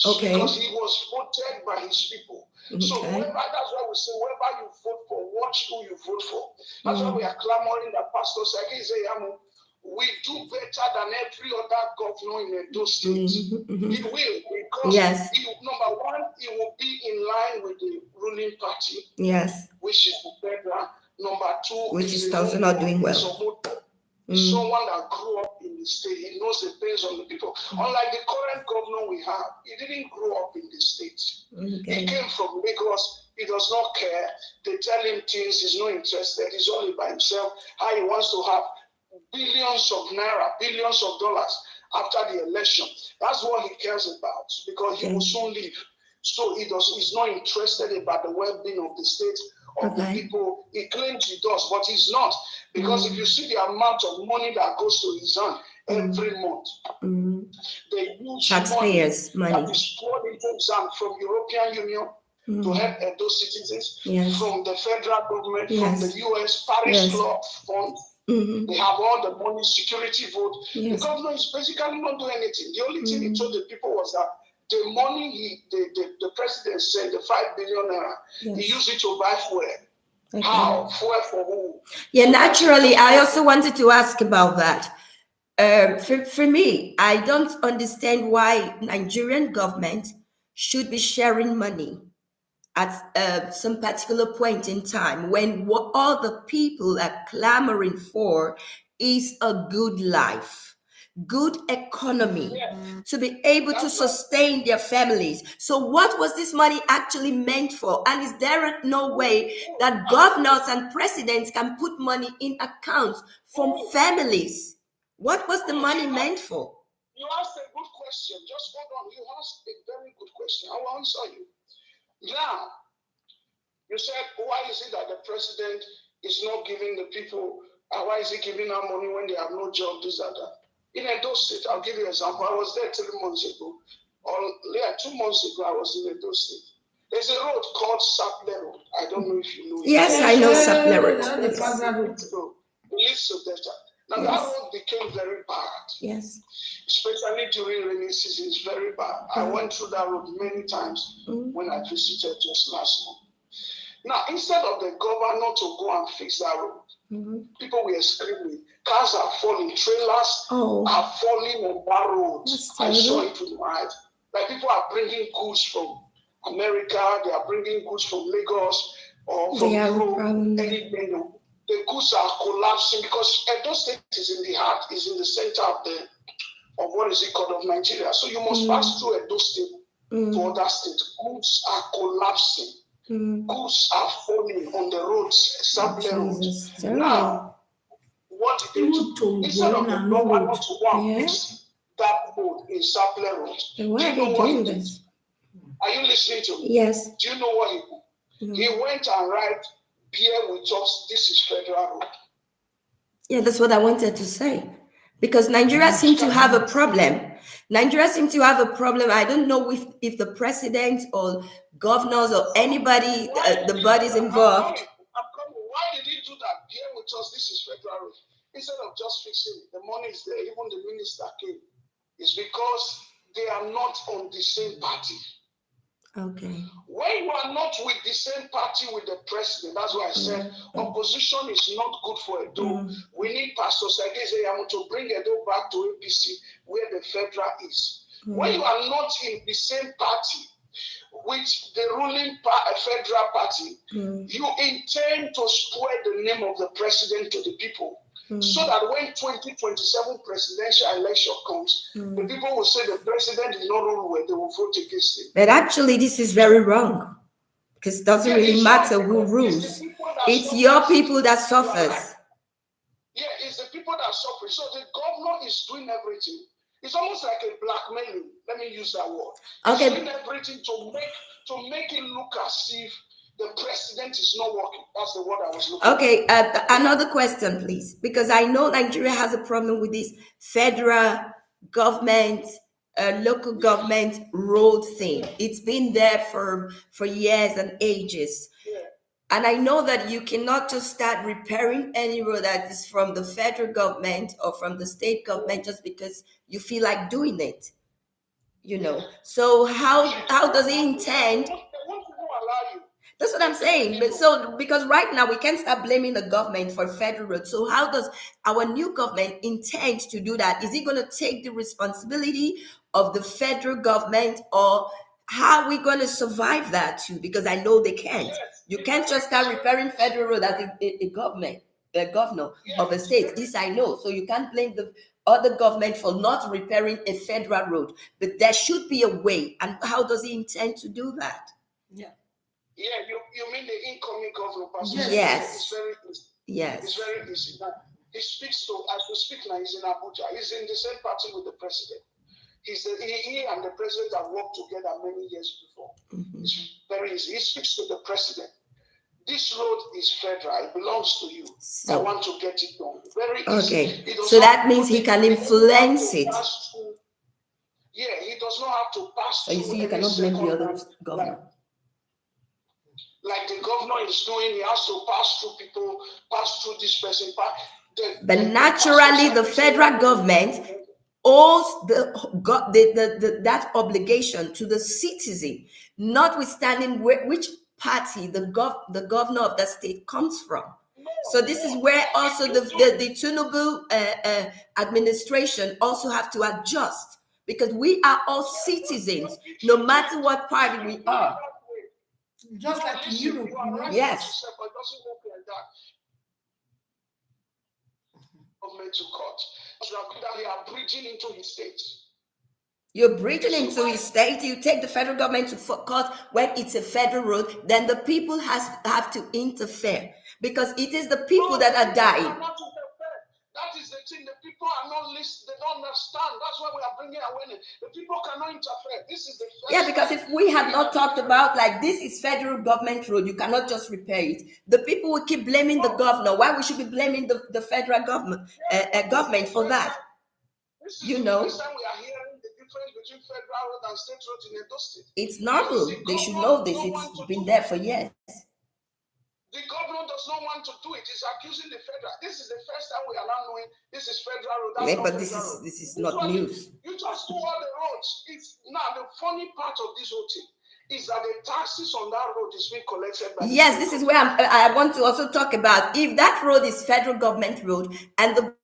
Okay. Because he was voted by his people. Okay. So that's why we say whoever you vote for, watch who you vote for. That's why we are clamoring that Pastor Sagi Zeyamu, we do better than every other governor in Edo State. He will, because number one, he will be in line with the ruling party. Yes. Which is the federal. Number two, which is also not doing well. Someone that grew up in the state, he knows the pains on the people. Unlike the current governor we have, he didn't grow up in the state. Okay. He came from Lagos. He does not care. They tell him things. He's not interested. He's only by himself. How he wants to have billions of naira, billions of dollars after the election. That's what he cares about, because he will soon leave. So he's not interested about the well-being of the state, of the people. He claims he does, but he's not. Because if you see the amount of money that goes to his hand every month, the huge taxpayers' money that is poured into his hand from European Union to help those citizens, from the federal government, from the US, Paris Club Fund. They have all the money, security vote. The governor is basically not doing anything. The only thing he told the people was that the money the president said, the 5 billion naira, he used it to buy fuel. Okay. How? Fuel for who? Yeah, so naturally, I also wanted to ask about that. For me, I don't understand why Nigerian government should be sharing money at some particular point in time when what all the people are clamoring for is a good life, good economy, to be able to sustain their families. So what was this money actually meant for? And is there no way that governors and presidents can put money in accounts from families? What was the money meant for? You asked a good question. Just hold on. You asked a very good question. I will answer you. Now, you said, why is it that the president is not giving the people, why is he giving out money when they have no job, this and that? In Edo State, I'll give you an example. I was there 3 months ago, or 2 months ago, I was in Edo State. There's a road called Saple Road. I don't know if you know it. Yes, I know Saple Road. It leads to Delta. Now, that road became very bad. Yes. Especially during rainy season, it's very bad. I went through that road many times when I visited just last month. Now, instead of the governor to go and fix that road, people were screaming. Cars are falling. Trailers are falling on that road. I saw it with my eyes. Like people are bringing goods from America. They are bringing goods from Lagos or from Europe. Anything. The goods are collapsing because Edo State is in the heart, is in the center of what is it called, of Nigeria. So you must pass through Edo State to other states. Goods are collapsing. Goods are falling on the roads, Saple Road. Now, what did they do? Instead of the governor to go and fix that road in Saple Road, do you know what he did? Are you listening to me? Yes. Do you know what he did? He went and write, "Bear with us, this is federal road." Yeah, that's what I wanted to say. Because Nigeria seems to have a problem. I don't know if the president or governors or anybody, the bodies involved. I'm coming. Why did he do that? Bear with us, this is federal road. Instead of just fixing it, the money is there, even the minister came. It's because they are not on the same party. Okay. When you are not with the same party with the president, that's why I said opposition is not good for Edo. We need Pastor Sergei to bring Edo back to APC where the federal is. When you are not in the same party with the ruling federal party, you intend to spoil the name of the president to the people. So that when 2027 presidential election comes, the people will say the president is not rule well, they will vote against him. But actually, this is very wrong. Because it doesn't really matter who rules. It's your people that suffers. Yeah, it's the people that suffer. So the governor is doing everything. It's almost like a blackmailing. Let me use that word. Okay. He's doing everything to make it look as if the president is not working. That's the word I was looking for. Okay, another question, please. Because I know Nigeria has a problem with this federal government, local government road thing. It's been there for years and ages. Yeah. And I know that you cannot just start repairing any road that is from the federal government or from the state government just because you feel like doing it. You know. So how does he intend? They won't even allow you. That's what I'm saying. But so, because right now we can't start blaming the government for federal roads. So how does our new government intend to do that? Is he going to take the responsibility of the federal government, or how are we going to survive that too? Because I know they can't. Yes. You can't just start repairing federal road as a governor of a state. This I know. So you can't blame the other government for not repairing a federal road. But there should be a way. And how does he intend to do that? Yeah, you mean the incoming governor, Pastor? Yes. It's very easy. Yes. It's very easy. Now, he speaks to, as we speak now, he's in Abuja. He's in the same party with the president. He and the president have worked together many years before. It's very easy. He speaks to the president. This road is federal. It belongs to you. So, I want to get it done. Very easy. Okay. So that means he can influence it. Yeah, he does not have to pass through. So you see, you cannot blame the other governor. Like the governor is doing, he has to pass through people, pass through this person. But naturally, the federal government owes that obligation to the citizen, notwithstanding which party the governor of that state comes from. So this is where also the Tinubu administration also have to adjust, because we are all citizens, no matter what party we are. Just like in Europe, you know. Yes. Government to court. They are breaching into his state. You're breaching into his state. You take the federal government to court when it's a federal road, then the people have to interfere, because it is the people that are dying. That is the thing. The people are not listening. They don't understand. That's why we are bringing awareness. The people cannot interfere. This is the first. Yeah, because if we have not talked about, like, this is federal government road, you cannot just repair it. The people will keep blaming the governor. Why we should be blaming the federal government for that? This is the first time we are hearing the difference between federal road and state road in Edo State. It's normal. They should know this. It's been there for years. The governor does not want to do it. He's accusing the federal. This is the first time we are now knowing this is federal road. That's but this is not news. You just go all the roads. It's now the funny part of this whole thing is that the taxes on that road is being collected by. Yes, this is where I want to also talk about. If that road is federal government road and the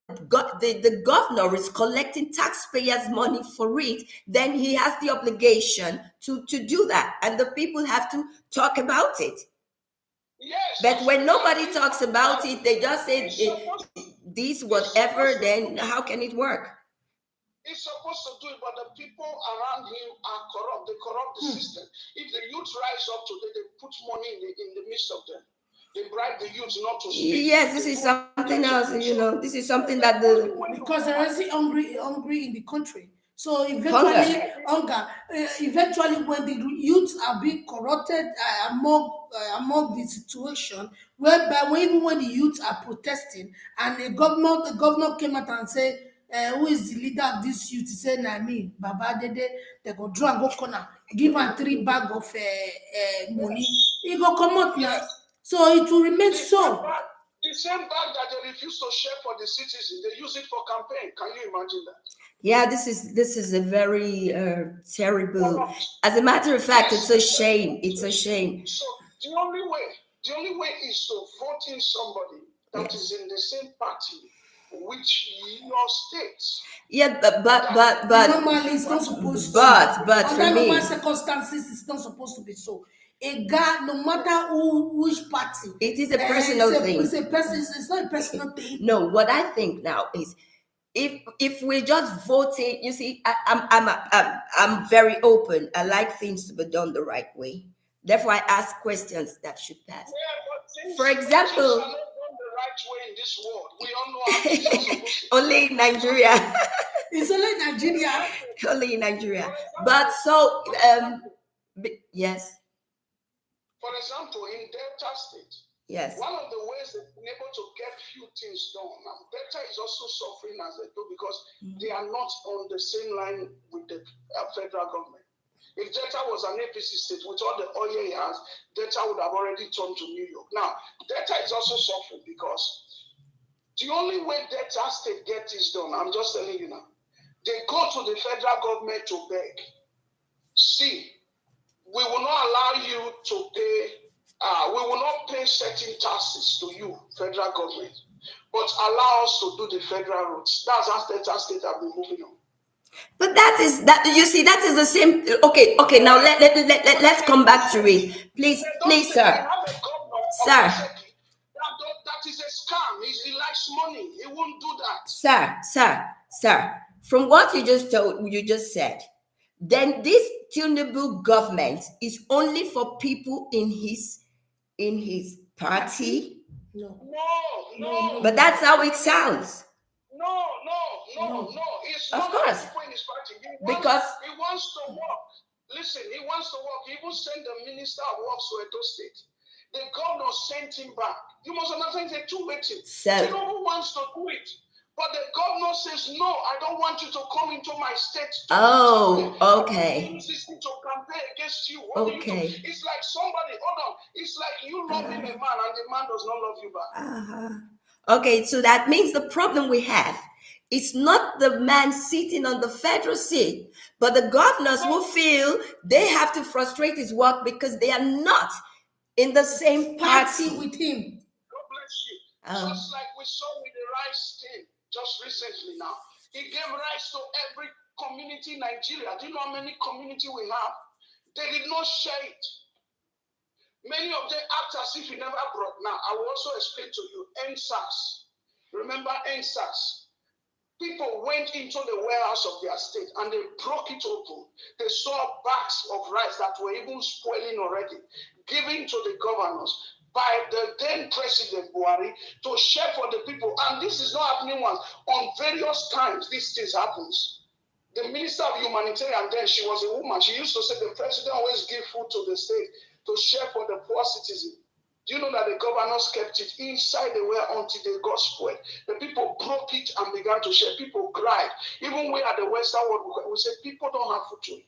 governor is collecting taxpayers' money for it, then he has the obligation to do that, and the people have to talk about it. Yes. But when nobody talks about it, they just say this, whatever, then how can it work? He's supposed to do it, but the people around him are corrupt. They corrupt the system. If the youth rise up today, they put money in the midst of them. They bribe the youth not to speak. Yes, this is something else, this is something that because there is hungry in the country. So eventually, eventually, when the youths are being corrupted among the situation, whereby even when the youths are protesting, and the governor came out and said, who is the leader of this youth? He said, "Na me, Baba Dede." They go draw and go corner, give him 3 bags of money. He go come out now, so it will remain so. The same bag that they refuse to share for the citizens, they use it for campaign. Can you imagine that? Yeah, this is a very terrible. As a matter of fact, it's a shame. It's a shame. So the only way is to vote in somebody that is in the same party which your state. Yeah, but normally it's not supposed to. But for me, normal circumstances, it's not supposed to be so. A guy, no matter which party, it is a personal thing. It's a person. It's not a personal thing. No, what I think now is, if we're just voting, you see, I'm very open. I like things to be done the right way. Therefore, I ask questions that should pass. Yeah, for example, the right way in this world. We all know how only in Nigeria. It's only Nigeria. Only in Nigeria. But so, yes. For example, in Delta State, yes, one of the ways they've been able to get few things done. Now, Delta is also suffering as they do because they are not on the same line with the federal government. If Delta was an APC state with all the oil he has, Delta would have already turned to New York. Now, Delta is also suffering because the only way Delta State gets this done, I'm just telling you now, they go to the federal government to beg. See, we will not allow you to pay, we will not pay certain taxes to you, federal government, but allow us to do the federal roads. That's how Delta State have been moving on. But that is the same. Okay. Now let's come back to it, please, sir. Sir. That is a scam. He likes money. He won't do that. Sir. From what you just said, then this Tinubu government is only for people in his party. No. But that's how it sounds. No. It's not of course. people in his party. Because he wants to work. Listen, he wants to work. He even sent the minister of works to Edo State. The governor sent him back. You must understand, it's a two-way thing. Tinubu wants to do it. But the governor says, no, I don't want you to come into my state. Okay. Use this thing to campaign against you. Okay. It's like somebody, hold on. It's like you love him, a man, and the man does not love you back. Okay, so that means the problem we have It's not the man sitting on the federal seat, but the governors who feel they have to frustrate his work because they are not in the same party with him. God bless you. Just like we saw with the rice thing just recently now. He gave rice to every community in Nigeria. Do you know how many community we have? They did not share it. Many of them act as if he never brought. Now, I will also explain to you NSAS. Remember NSAS? People went into the warehouse of their state and they broke it open. They saw bags of rice that were even spoiling already, given to the governors by the then President Buhari to share for the people. And this is not happening once. On various times, these things happens. The Minister of Humanitarian then, she was a woman. She used to say the president always give food to the state to share for the poor citizen. Do you know that the governors kept it inside the well until they got spoiled? The people broke it and began to share. People cried. Even we at the Western world, we say people don't have food to eat.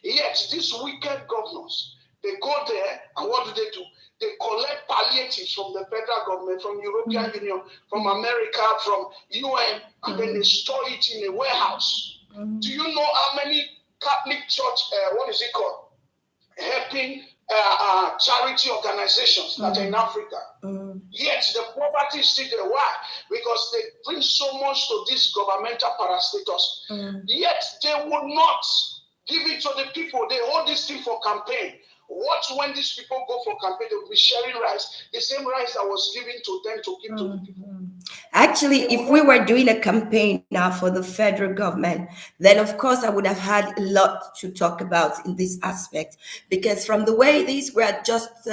Yet these wicked governors, they go there and what do? They collect palliatives from the federal government, from European Union, from America, from UN, and then they store it in a warehouse. Do you know how many Catholic church, what is it called? Helping charity organizations that are in Africa. Yet the poverty is still there. Why? Because they bring so much to this governmental parastatus. Yet they would not give it to the people. They hold this thing for campaign. Watch when these people go for campaign, they will be sharing rice, the same rice that was given to them to give to the people. Actually, if we were doing a campaign now for the federal government, then of course I would have had a lot to talk about in this aspect. Because from the way these were just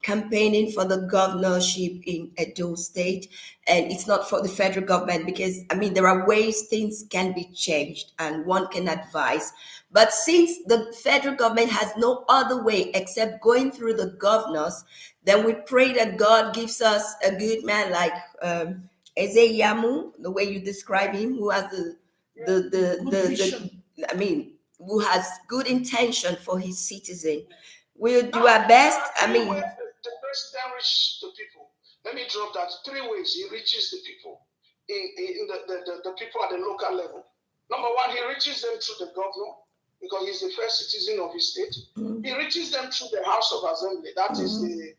campaigning for the governorship in Edo State, and it's not for the federal government, because I mean there are ways things can be changed and one can advise. But since the federal government has no other way except going through the governors, then we pray that God gives us a good man like Ezeyamu, the way you describe him, who has I mean, who has good intention for his citizen. We'll do our best. I mean, the president reaches the people. Let me drop that. 3 ways he reaches the people, in the people at the local level. Number 1, he reaches them through the governor, because he's the first citizen of his state. He reaches them through the House of Assembly. That is the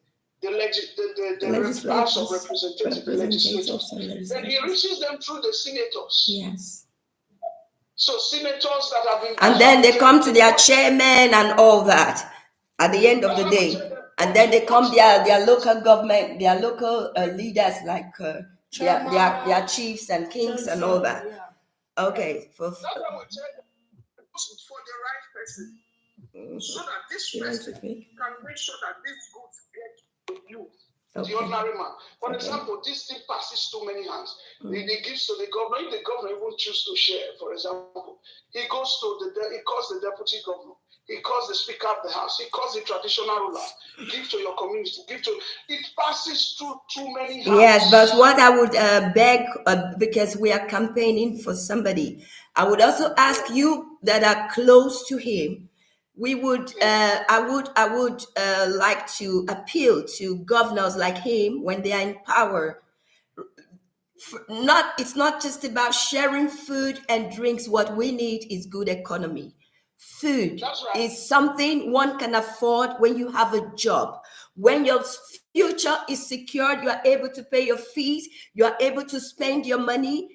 House of Representatives, the legislators. Then he reaches them through the senators. Yes. So senators that have been... And then they come to their chairman and all that at the end of the day. And then they come their local government, their local leaders like their chiefs and kings and all that. Okay. That's why we tell them for the right person. So that this person can make sure that these goods get to you, the ordinary man. For example, this thing passes too many hands. He gives to the governor. If the governor even choose to share, for example, he goes to he calls the deputy governor. He calls the speaker of the house. He calls the traditional ruler. Give to your community. It passes through too many hands. Yes, but what I would beg, because we are campaigning for somebody, I would also ask you that are close to him. We would, I would like to appeal to governors like him when they are in power. It's not just about sharing food and drinks. What we need is good economy. Food is something one can afford when you have a job. When your future is secured, you are able to pay your fees, you are able to spend your money.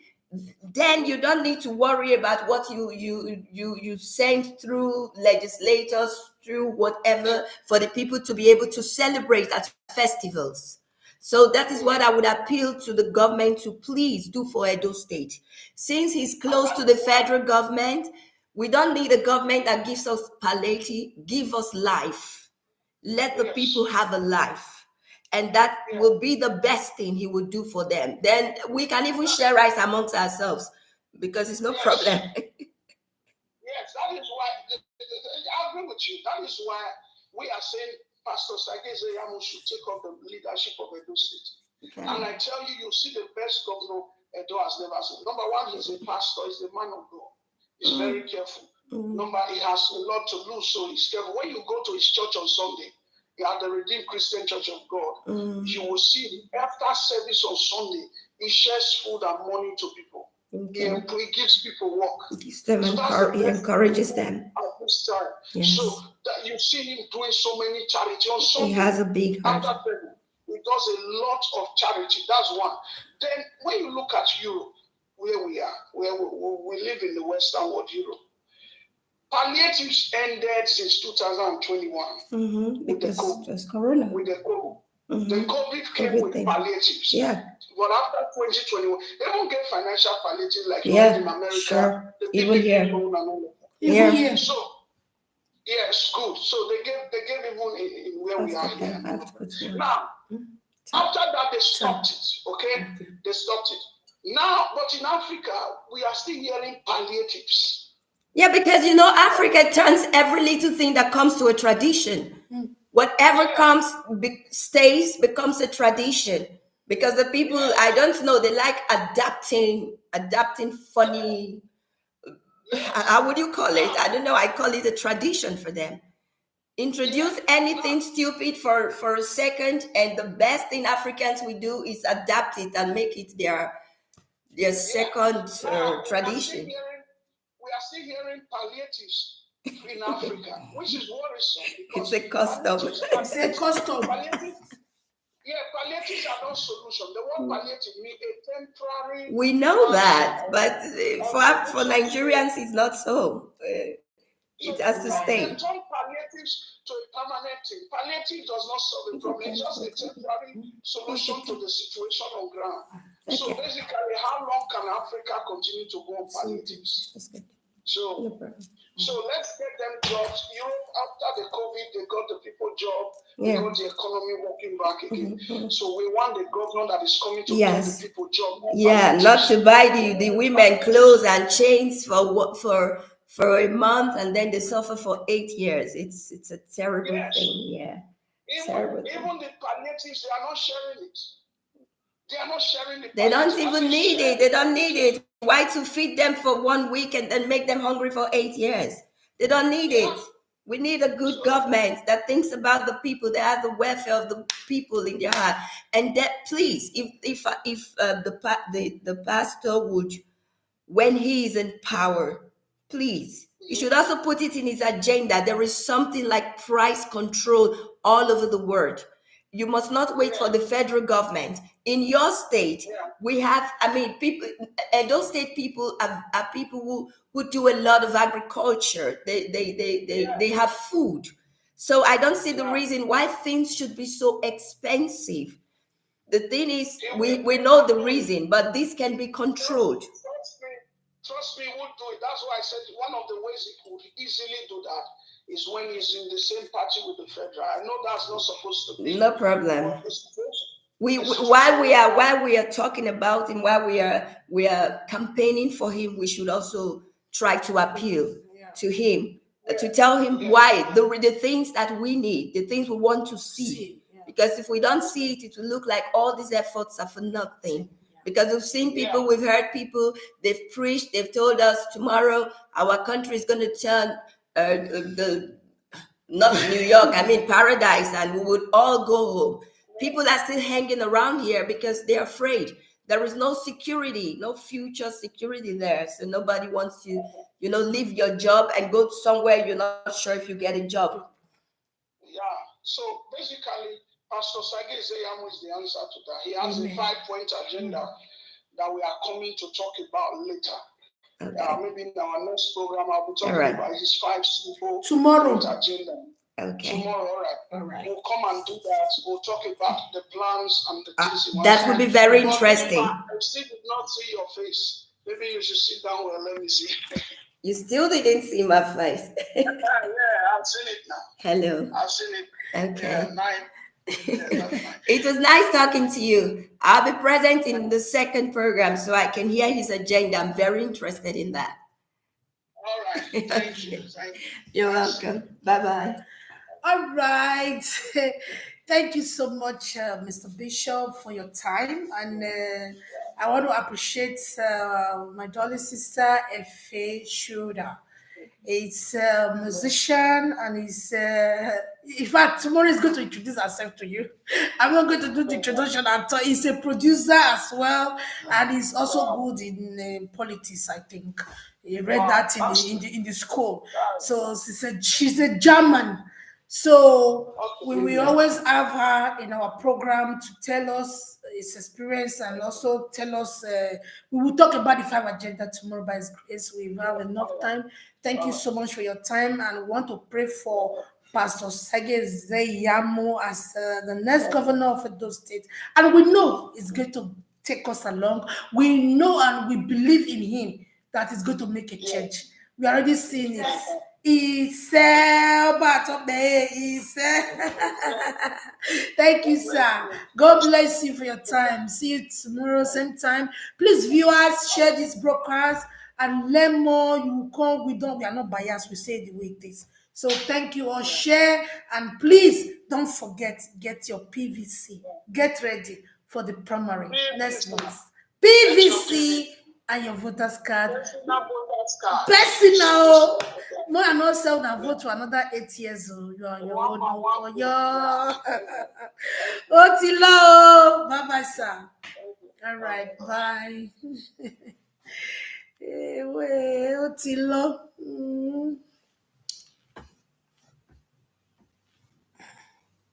Then you don't need to worry about what you send through legislators, through whatever, for the people to be able to celebrate at festivals. So that is what I would appeal to the government to please do for Edo State. Since he's close to the federal government, we don't need a government that gives us palliative, give us life. Let the people have a life. And that will be the best thing he would do for them. Then we can even share rice amongst ourselves because it's no problem. Yes, that is why, I agree with you. That is why we are saying Pastor Sage Ezeyamu should take up the leadership of Edo State. Okay. And I tell you, see the best governor Edo has never seen. Number 1, he's a pastor, he's a man of God. He's very careful. Number, he has a lot to lose, so he's careful. When you go to his church on Sunday, at the Redeemed Christian Church of God, you will see after service on Sunday, he shares food and money to people. Okay. He gives people work. He gives them he encourages them. At this time. Yes. So that you see him doing so many charity on Sunday. He has a big heart. He does a lot of charity. That's one. Then when you look at Europe, where we are, where we live in the Western world, Europe, palliatives ended since 2021. Because it was Corona. With the COVID. The COVID came with palliatives. Yeah. But after 2021, they don't get financial palliative like in America. Sure. Even here. Even here. So, yes, good. So they gave even in where we are here. Now, after that, they stopped it. Okay? They stopped it. Now, but in Africa, we are still hearing palliatives. Yeah, because Africa turns every little thing that comes to a tradition. Whatever comes, stays, becomes a tradition. Because the people, I don't know, they like adapting funny, how would you call it? I don't know, I call it a tradition for them. Introduce anything stupid for a second, and the best thing Africans we do is adapt it and make it their second tradition. We are still hearing palliatives in Africa, which is worrisome. It's a custom. It's a custom. Palliatives are not solution. The word palliative means a temporary. We know that, but for Nigerians, it's not so. It has to stay. They turn palliatives to a permanent thing. Palliative does not solve the problem. It's just a temporary solution to the situation on ground. So basically, how long can Africa continue to go on palliatives? So let's get them jobs. After the COVID, they got the people job. They got the economy working back again. So we want the governor that is coming to get the people job. Yeah, not to buy the women clothes and chains for a month, and then they suffer for 8 years. It's a terrible thing. Yeah. Even the palliatives, they are not sharing it. They are not sharing it. They don't even need it. They don't need it. Why to feed them for 1 week and then make them hungry for 8 years? They don't need it. We need a good government that thinks about the people, that has the welfare of the people in their heart. And that, please, if the pastor would, when he is in power, please, he should also put it in his agenda. There is something like price control all over the world. You must not wait for the federal government. In your state, we have, people, Edo State people are people who do a lot of agriculture. They have food. So I don't see the reason why things should be so expensive. The thing is, we know the reason, but this can be controlled. Trust me, we'll do it. That's why I said one of the ways he could easily do that is when he's in the same party with the federal. I know that's not supposed to be. No problem. While we are talking about him, while we are campaigning for him, we should also try to appeal to him, to tell him why the things that we need, the things we want to see. Because if we don't see it, it will look like all these efforts are for nothing. Because we've seen people, we've heard people, they've preached, they've told us tomorrow our country is going to turn not New York, paradise, and we would all go home. People are still hanging around here because they're afraid. There is no security, no future security there. So nobody wants to, leave your job and go somewhere you're not sure if you get a job. Yeah. So basically, Pastor Sage Zeyamu is the answer to that. He has a 5-point agenda that we are coming to talk about later. Okay. Maybe in our next program, I'll be talking about his 5 simple point agenda. Okay. Tomorrow, all right. We'll come and do that. We'll talk about the plans and the things. That would be very interesting. I still did not see your face. Maybe you should sit down. Well, let me see. You still didn't see my face. Yeah, I've seen it now. Hello. I've seen it. Okay. Yeah, it was nice talking to you. I'll be present in the second program so I can hear his agenda. I'm very interested in that. All right. Thank you. You're welcome. Bye-bye. All right. Thank you so much, Mr. Bishop, for your time. And I want to appreciate my darling sister, Efe Shuda. He's a musician and he's in fact tomorrow is going to introduce herself to you. I'm not going to do the introduction at all. He's a producer as well, and he's also good in politics. I think he read that in the school. So she's a German. So we will always have her in our program to tell us his experience and also tell us. We will talk about the 5 agenda tomorrow by His grace. We have enough time. Thank you so much for your time, and we want to pray for Pastor Sage Zeyamo as the next governor of Edo State, and we know he's going to take us along. We know and we believe in him that is going to make a change. We are already seeing it. Thank you, sir. God bless you for your time. See you tomorrow, same time. Please, viewers, share this broadcast and learn more. You come, we are not biased, we say the way it is. So thank you all. Share and please don't forget, get your PVC. Get ready for the primary next month. PVC and your voter's card. Personal. More and not sell and vote for another 8 years. Otilo. Bye bye, sir. All right, bye. Otilo.